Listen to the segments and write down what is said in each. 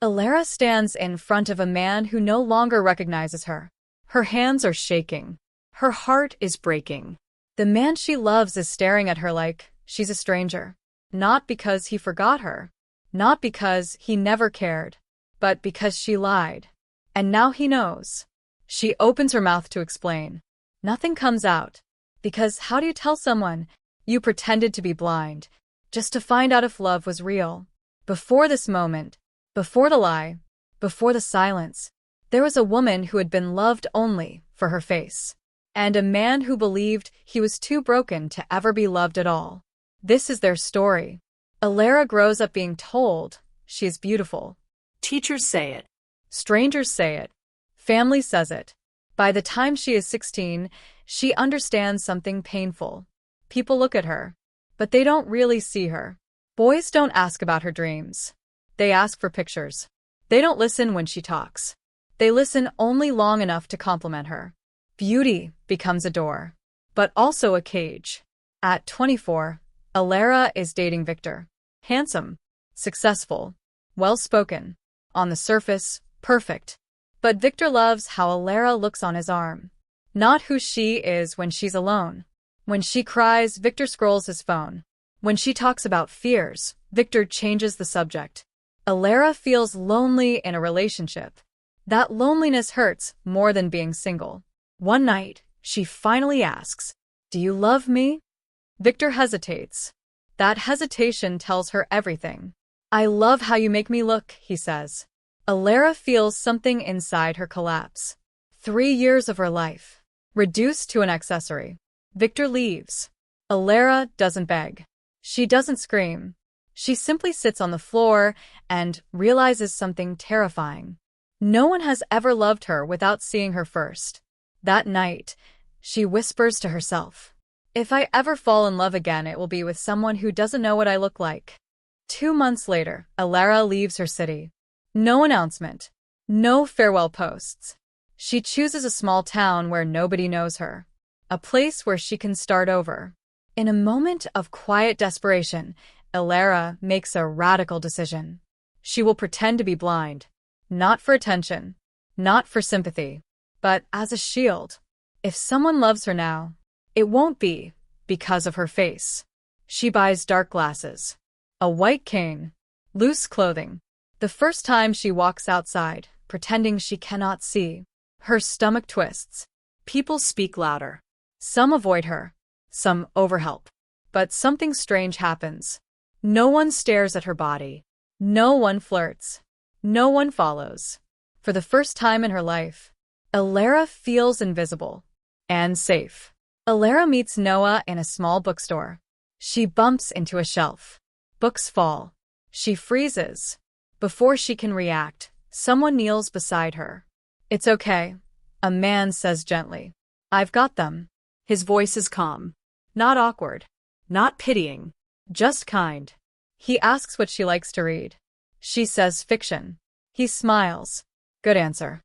Elara stands in front of a man who no longer recognizes her. Her hands are shaking. Her heart is breaking. The man she loves is staring at her like she's a stranger. Not because he forgot her. Not because he never cared. But because she lied. And now he knows. She opens her mouth to explain. Nothing comes out. Because how do you tell someone you pretended to be blind just to find out if love was real? Before this moment, before the lie, before the silence, there was a woman who had been loved only for her face, and a man who believed he was too broken to ever be loved at all. This is their story. Elara grows up being told she is beautiful. Teachers say it. Strangers say it. Family says it. By the time she is 16, she understands something painful. People look at her, but they don't really see her. Boys don't ask about her dreams. They ask for pictures. They don't listen when she talks. They listen only long enough to compliment her. Beauty becomes a door, but also a cage. At 24, Elara is dating Victor. Handsome, successful, well-spoken. On the surface, perfect. But Victor loves how Elara looks on his arm. Not who she is when she's alone. When she cries, Victor scrolls his phone. When she talks about fears, Victor changes the subject. Elara feels lonely in a relationship. That loneliness hurts more than being single. One night, she finally asks, "Do you love me?" Victor hesitates. That hesitation tells her everything. "I love how you make me look," he says. Elara feels something inside her collapse. 3 years of her life, reduced to an accessory. Victor leaves. Elara doesn't beg. She doesn't scream. She simply sits on the floor and realizes something terrifying. No one has ever loved her without seeing her first. That night, she whispers to herself, "If I ever fall in love again, it will be with someone who doesn't know what I look like." 2 months later, Elara leaves her city. No announcement. No farewell posts. She chooses a small town where nobody knows her. A place where she can start over. In a moment of quiet desperation, Elara makes a radical decision. She will pretend to be blind. Not for attention. Not for sympathy. But as a shield. If someone loves her now, it won't be because of her face. She buys dark glasses. A white cane. Loose clothing. The first time she walks outside, pretending she cannot see, her stomach twists. People speak louder. Some avoid her. Some overhelp. But something strange happens. No one stares at her body. No one flirts. No one follows. For the first time in her life, Elara feels invisible and safe. Elara meets Noah in a small bookstore. She bumps into a shelf. Books fall. She freezes. Before she can react, someone kneels beside her. "It's okay," a man says gently. "I've got them." His voice is calm. Not awkward. Not pitying. Just kind. He asks what she likes to read. She says fiction. He smiles. Good answer.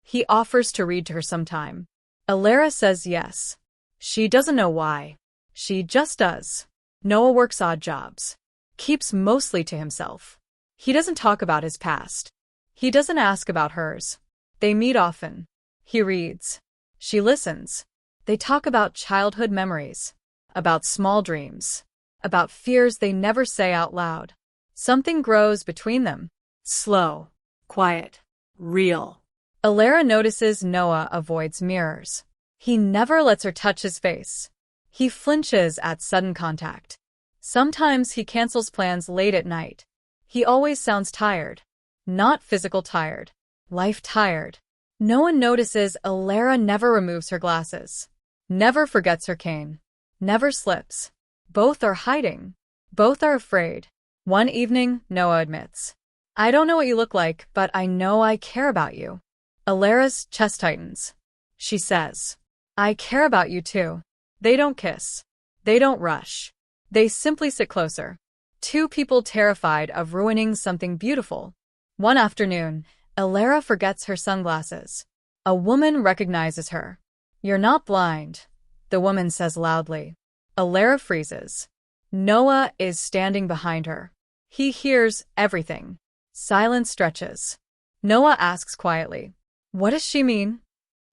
He offers to read to her sometime. Elara says yes. She doesn't know why. She just does. Noah works odd jobs. Keeps mostly to himself. He doesn't talk about his past. He doesn't ask about hers. They meet often. He reads. She listens. They talk about childhood memories. About small dreams. About fears they never say out loud. Something grows between them. Slow. Quiet. Real. Elara notices Noah avoids mirrors. He never lets her touch his face. He flinches at sudden contact. Sometimes he cancels plans late at night. He always sounds tired. Not physical tired. Life tired. No one notices Elara never removes her glasses. Never forgets her cane. Never slips. Both are hiding. Both are afraid. One evening, Noah admits, "I don't know what you look like, but I know I care about you." Elara's chest tightens. She says, "I care about you too." They don't kiss. They don't rush. They simply sit closer. Two people terrified of ruining something beautiful. One afternoon, Elara forgets her sunglasses. A woman recognizes her. "You're not blind," the woman says loudly. Elara freezes. Noah is standing behind her. He hears everything. Silence stretches. Noah asks quietly, "What does she mean?"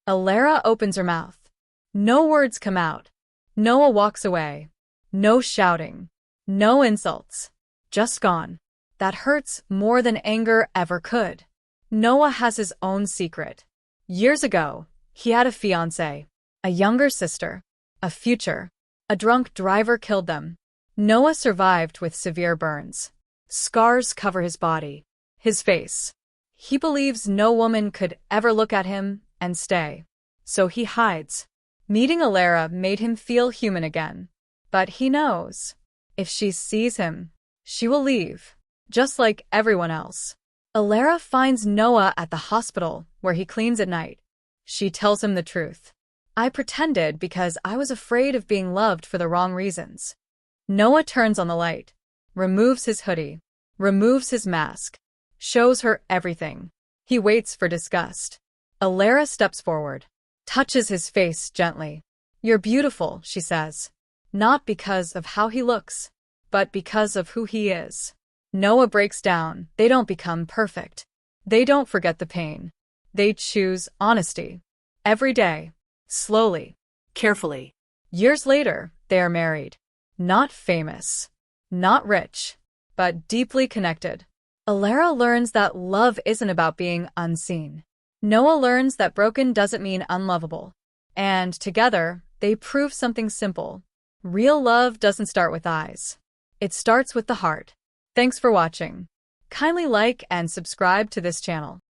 Elara opens her mouth. No words come out. Noah walks away. No shouting. No insults. Just gone. That hurts more than anger ever could. Noah has his own secret. Years ago, he had a fiancée, a younger sister, a future. A drunk driver killed them. Noah survived with severe burns. Scars cover his body, his face. He believes no woman could ever look at him and stay. So he hides. Meeting Elara made him feel human again. But he knows, if she sees him, she will leave, just like everyone else. Elara finds Noah at the hospital, where he cleans at night. She tells him the truth. "I pretended because I was afraid of being loved for the wrong reasons." Noah turns on the light, removes his hoodie, removes his mask, shows her everything. He waits for disgust. Elara steps forward, touches his face gently. "You're beautiful," she says. Not because of how he looks, but because of who he is. Noah breaks down. They don't become perfect. They don't forget the pain. They choose honesty. Every day. Slowly. Carefully. Years later, they are married. Not famous. Not rich. But deeply connected. Elara learns that love isn't about being unseen. Noah learns that broken doesn't mean unlovable. And together, they prove something simple. Real love doesn't start with eyes. It starts with the heart. Thanks for watching. Kindly like and subscribe to this channel.